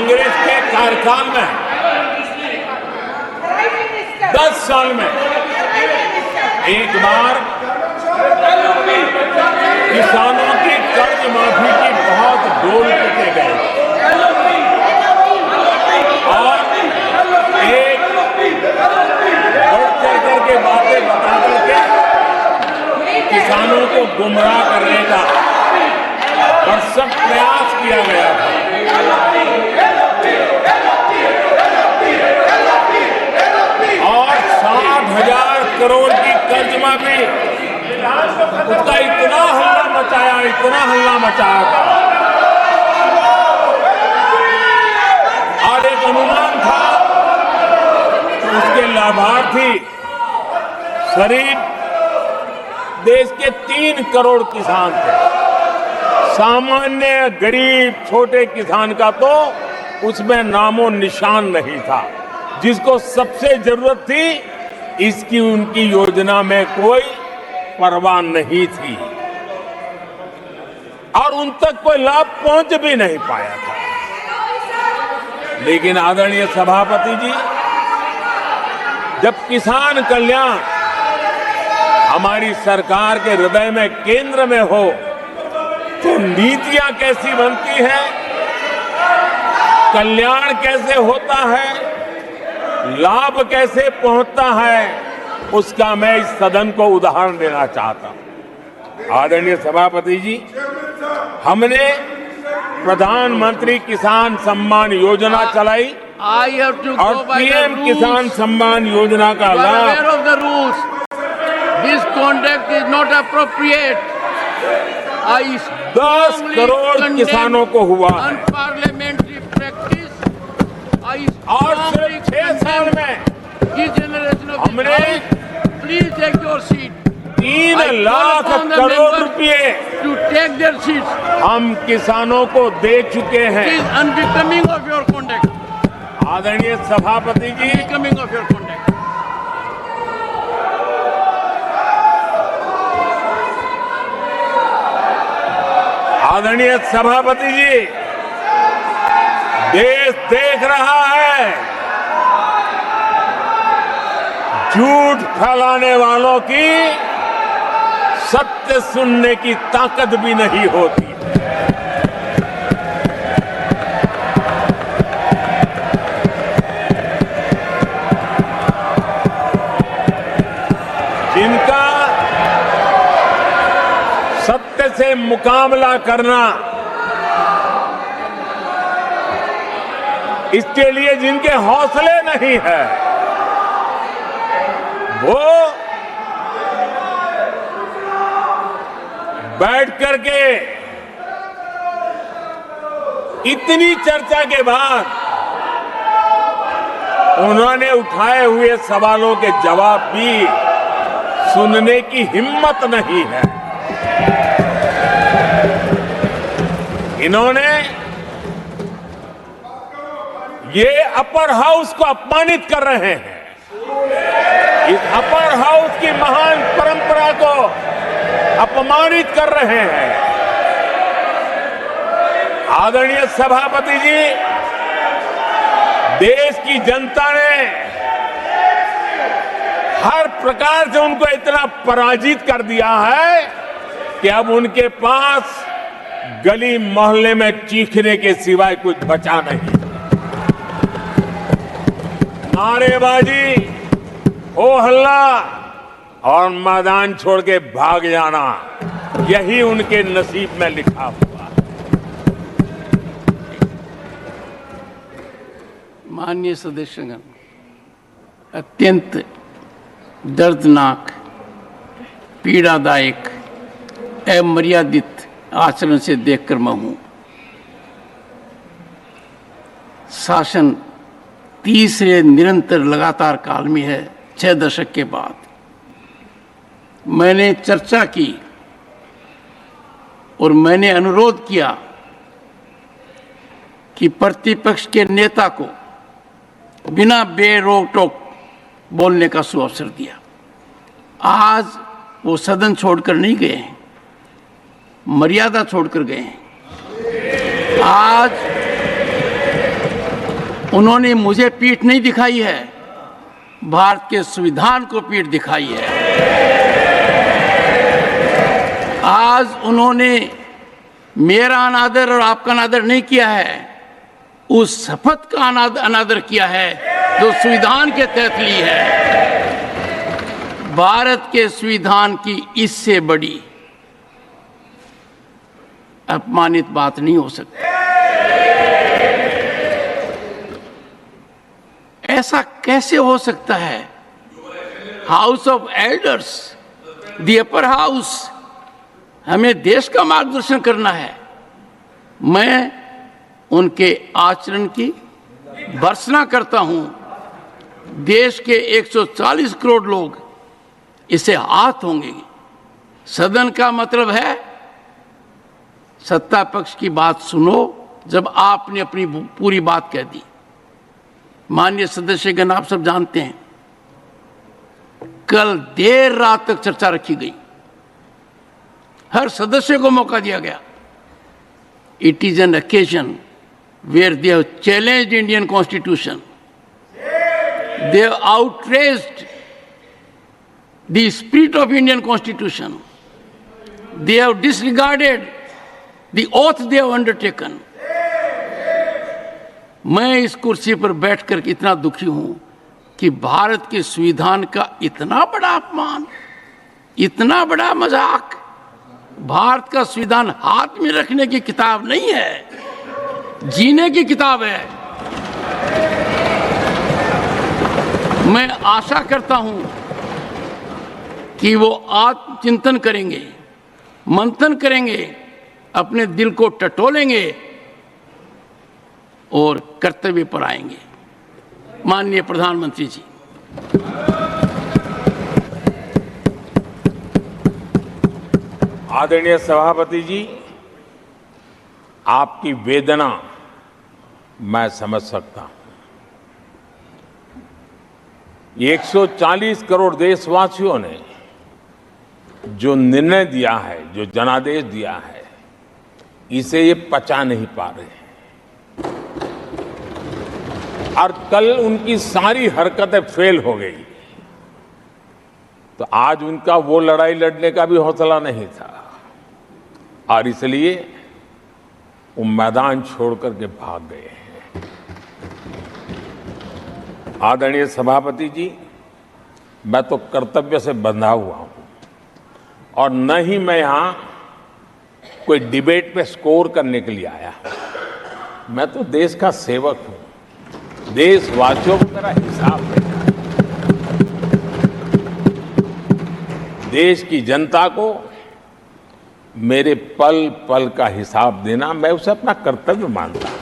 कांग्रेस के कार्यकाल में 10 साल में एक बार किसानों की कर्ज माफी की बहुत डोल पीटे गए और एक बढ़ चढ़ के बातें बता करके किसानों को गुमराह करने का भरसक प्रयास किया गया था। और 60,000 करोड़ की कर्ज माफी, उसका इतना हल्ला मचाया था और एक अनुमान था तो उसके लाभार्थी करीब देश के 3 करोड़ किसान थे। सामान्य गरीब छोटे किसान का तो उसमें नामो निशान नहीं था। जिसको सबसे जरूरत थी इसकी उनकी योजना में कोई परवाह नहीं थी और उन तक कोई लाभ पहुंच भी नहीं पाया था। लेकिन आदरणीय सभापति जी, जब किसान कल्याण हमारी सरकार के हृदय में केंद्र में हो तो नीतियां कैसी बनती है, कल्याण कैसे होता है, लाभ कैसे पहुंचता है, उसका मैं इस सदन को उदाहरण देना चाहता हूं। आदरणीय सभापति जी, हमने प्रधानमंत्री किसान सम्मान योजना चलाई और पीएम किसान सम्मान योजना का लाभ। This conduct is not appropriate. 10 crore किसानों को हुआ है Unparliamentary practice. और सिर्फ 6 साल में This generation of हमने please take your seat. 3 lakh crore रुपए To take their seats. हम किसानों को दे चुके It हैं। is unbecoming of your conduct. आदरणीय सभापति जी, Unbecoming of your conduct. आदरणीय सभापति जी, देश देख रहा है झूठ फैलाने वालों की सत्य सुनने की ताकत भी नहीं होती। जिनका सत्य से मुकाबला करना, इसके लिए जिनके हौसले नहीं है, वो बैठ करके इतनी चर्चा के बाद उन्होंने उठाए हुए सवालों के जवाब भी सुनने की हिम्मत नहीं है। इन्होंने ये अपर हाउस को अपमानित कर रहे हैं। इस अपर हाउस की महान परंपरा को अपमानित कर रहे हैं। आदरणीय सभापति जी, देश की जनता ने हर प्रकार से उनको इतना पराजित कर दिया है कि अब उनके पास गली मोहल्ले में चीखने के सिवाय कुछ बचा नहीं। नारेबाजी, हो हल्ला और मैदान छोड़ के भाग जाना, यही उनके नसीब में लिखा हुआ है। माननीय सदस्यगण, अत्यंत दर्दनाक, पीड़ादायक, अमर्यादित आचरण से देखकर मैं हूं। शासन तीसरे निरंतर लगातार काल में है। 6 दशक के बाद मैंने चर्चा की और मैंने अनुरोध किया कि प्रतिपक्ष के नेता को बिना बेरोक टोक बोलने का सुअवसर दिया। आज वो सदन छोड़कर नहीं गए हैं, मर्यादा छोड़कर गए हैं। आज उन्होंने मुझे पीठ नहीं दिखाई है, भारत के संविधान को पीठ दिखाई है। आज उन्होंने मेरा अनादर और आपका अनादर नहीं किया है, उस शपथ का अनादर किया है जो संविधान के तहत ली है। भारत के संविधान की इससे बड़ी अपमानित बात नहीं हो सकती। ऐसा कैसे हो सकता है? House of elders, the upper house, हमें देश का मार्गदर्शन करना है। मैं उनके आचरण की भर्त्सना करता हूं। देश के 140 करोड़ लोग इसे हाथ होंगे। सदन का मतलब है सत्ता पक्ष की बात सुनो जब आपने अपनी पूरी बात कह दी। माननीय सदस्यगण, आप सब जानते हैं कल देर रात तक चर्चा रखी गई, हर सदस्य को मौका दिया गया। It is an occasion where they have challenged Indian Constitution. They have outraged the spirit of Indian Constitution. They have disregarded the oath they have undertaken. मैं इस कुर्सी पर बैठकर इतना दुखी हूं कि भारत के संविधान का इतना बड़ा अपमान, इतना बड़ा मजाक। भारत का संविधान हाथ में रखने की किताब नहीं है, जीने की किताब है। मैं आशा करता हूं कि वो आत्मचिंतन करेंगे, मंथन करेंगे, अपने दिल को टटोलेंगे और कर्तव्य पर आएंगे। माननीय प्रधानमंत्री जी, आदरणीय सभापति जी, आपकी वेदना मैं समझ सकता हूं। 140 करोड़ देशवासियों ने जो निर्णय दिया है, जो जनादेश दिया है, इसे ये पचा नहीं पा रहे हैं। और कल उनकी सारी हरकतें फेल हो गई, तो आज उनका वो लड़ाई लड़ने का भी हौसला नहीं था और इसलिए वो मैदान छोड़ करके भाग गए हैं। आदरणीय सभापति जी, मैं तो कर्तव्य से बंधा हुआ हूं और न ही मैं यहां कोई डिबेट पे स्कोर करने के लिए आया हूं। मैं तो देश का सेवक हूं, देशवासियों को मेरा हिसाब देना है। देश की जनता को मेरे पल पल का हिसाब देना, मैं उसे अपना कर्तव्य मानता हूं।